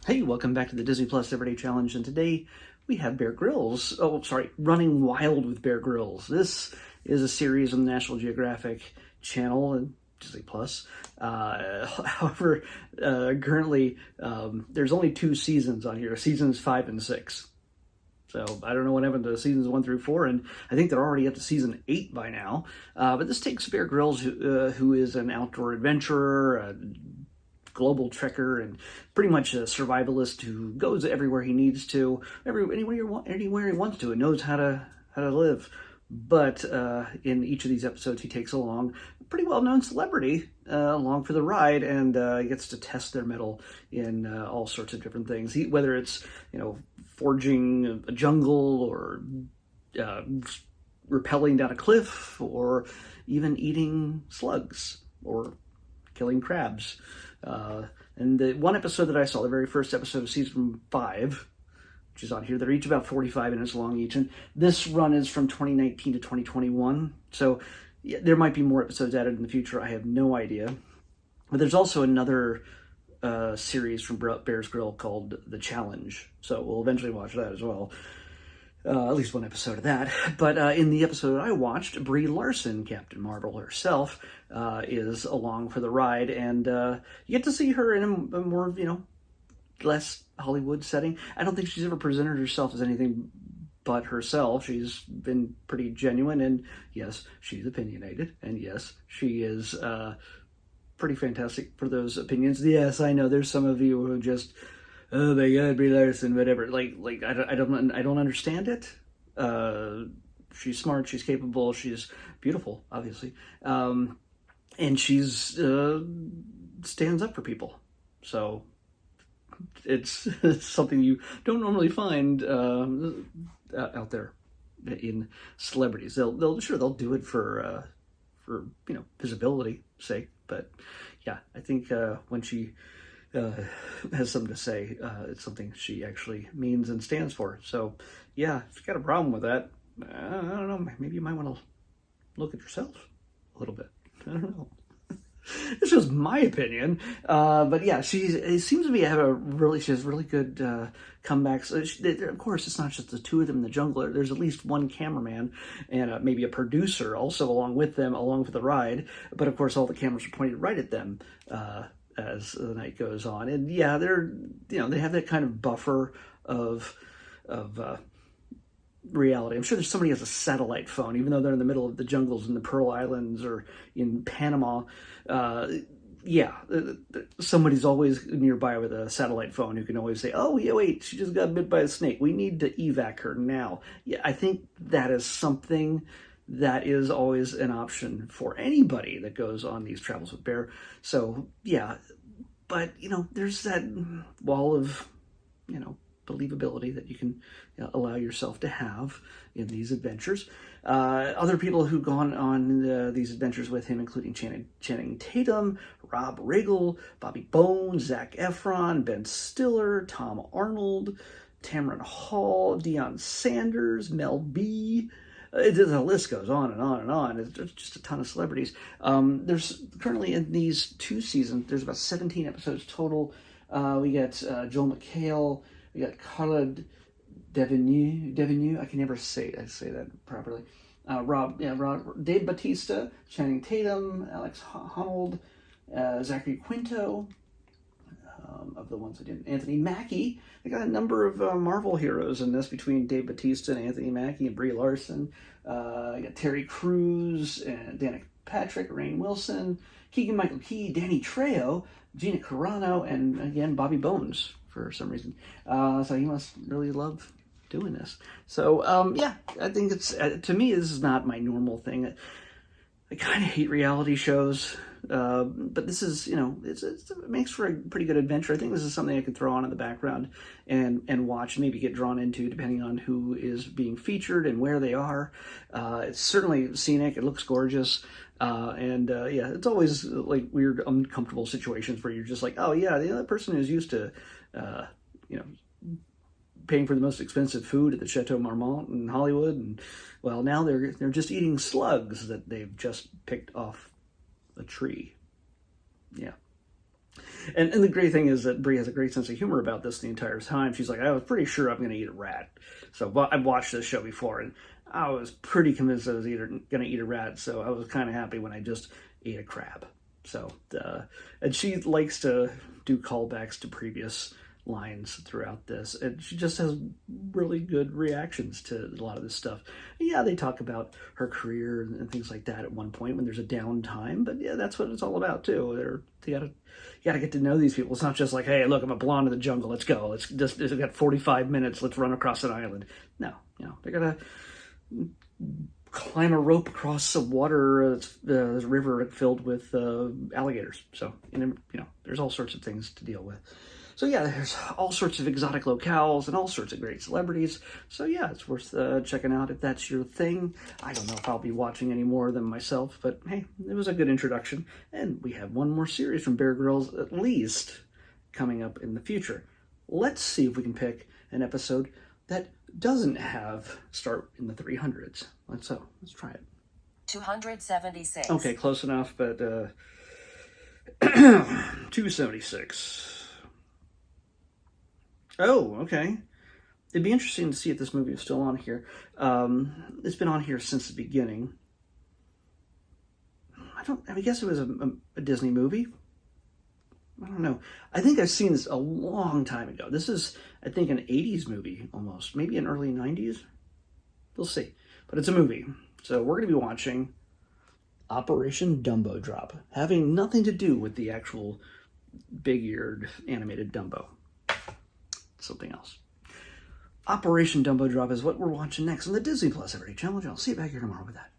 Hey, welcome back to the Disney Plus Everyday Challenge, and today we have Bear Grylls. Oh, sorry, Running Wild with Bear Grylls. This is a series on the National Geographic Channel and Disney Plus. However, currently there's only 2 seasons on here, seasons 5 and 6. So I don't know what happened to seasons 1 through 4, and I think they're already up to season 8 by now. But this takes Bear Grylls, who is an outdoor adventurer, global trekker, and pretty much a survivalist who goes everywhere he needs to, anywhere he wants to, and knows how to live. But in each of these episodes, he takes along a pretty well-known celebrity along for the ride, and gets to test their mettle in all sorts of different things. Whether it's forging a jungle, or rappelling down a cliff, or even eating slugs, or killing crabs. And the one episode that I saw, the very first episode of season 5, which is on here, they're each about 45 minutes long each, and this run is from 2019 to 2021, so yeah, there might be more episodes added in the future. I have no idea. But there's also another series from Bear's Grill called The Challenge, so we'll eventually watch that as well. At least one episode of that. But in the episode I watched, Brie Larson, Captain Marvel herself, is along for the ride, and you get to see her in a more, less Hollywood setting. I don't think she's ever presented herself as anything but herself. She's been pretty genuine, and yes, she's opinionated, and yes, she is pretty fantastic for those opinions. Yes, I know there's some of you who just, oh my God, Brie Larson, whatever. I don't understand it. She's smart, she's capable, she's beautiful, obviously, and she's stands up for people. So it's something you don't normally find out there in celebrities. They'll do it for visibility sake, but yeah, I think when she has something to say, it's something she actually means and stands for. So yeah, if you got a problem with that, I don't know, maybe you might want to look at yourself a little bit. I don't know. This is just my opinion, but yeah, it seems to be she has really good comebacks. Of course, it's not just the two of them in the jungle. There's at least one cameraman and maybe a producer also along with them, along for the ride. But of course, all the cameras are pointed right at them as the night goes on. And yeah, they have that kind of buffer of reality. I'm sure there's somebody who has a satellite phone, even though they're in the middle of the jungles in the Pearl Islands or in Panama. Somebody's always nearby with a satellite phone who can always say, oh, yeah, wait, she just got bit by a snake. We need to evac her now. Yeah, I think that is something that is always an option for anybody that goes on these travels with Bear. So, yeah, but, there's that wall of, believability that you can allow yourself to have in these adventures. Other people who've gone on these adventures with him, including Channing Tatum, Rob Riggle, Bobby Bones, Zac Efron, Ben Stiller, Tom Arnold, Tamron Hall, Deion Sanders, Mel B. The list goes on and on and on. There's just a ton of celebrities. There's currently in these 2 seasons, there's about 17 episodes total. We got Joel McHale, we got Carla Devenue. I can never say that properly. Dave Bautista, Channing Tatum, Alex Honnold, Zachary Quinto. Of the ones I didn't, Anthony Mackie. They got a number of Marvel heroes in this between Dave Bautista and Anthony Mackie and Brie Larson. You got Terry Crews and Danica Patrick, Rainn Wilson, Keegan-Michael Key, Danny Trejo, Gina Carano, and again Bobby Bones for some reason. So he must really love doing this. So yeah, I think it's to me this is not my normal thing. I kind of hate reality shows, but this is, it makes for a pretty good adventure. I think this is something I could throw on in the background and watch, maybe get drawn into, depending on who is being featured and where they are. It's certainly scenic. It looks gorgeous. And yeah, it's always like weird, uncomfortable situations where you're just like, oh yeah, the other person who's used to, paying for the most expensive food at the Chateau Marmont in Hollywood, and well, now they're just eating slugs that they've just picked off a tree. Yeah. And the great thing is that Brie has a great sense of humor about this the entire time. She's like, I was pretty sure I'm going to eat a rat. So I've watched this show before, and I was pretty convinced I was going to eat a rat. So I was kind of happy when I just ate a crab. So, and she likes to do callbacks to previous lines throughout this, and she just has really good reactions to a lot of this stuff. Yeah, they talk about her career and things like that at one point when there's a downtime, but yeah, that's what it's all about too. You gotta get to know these people. It's not just like, hey, look, I'm a blonde in the jungle, let's go, we've got 45 minutes, let's run across an island. No, they gotta climb a rope across a river filled with alligators. So, there's all sorts of things to deal with. So yeah, there's all sorts of exotic locales and all sorts of great celebrities. So yeah, it's worth checking out if that's your thing. I don't know if I'll be watching any more of them myself, but hey, it was a good introduction. And we have one more series from Bear Grylls, at least, coming up in the future. Let's see if we can pick an episode that doesn't start in the 300s. Let's try it. 276. Okay, close enough, but 276. Oh, okay. It'd be interesting to see if this movie is still on here. It's been on here since the beginning. I guess it was a Disney movie. I don't know. I think I've seen this a long time ago. This is, I think, an 80s movie almost. Maybe an early 90s. We'll see. But it's a movie. So we're going to be watching Operation Dumbo Drop, having nothing to do with the actual big-eared animated Dumbo. Something else. Operation Dumbo Drop is what we're watching next on the Disney Plus Everyday Challenge. I'll see you back here tomorrow with that.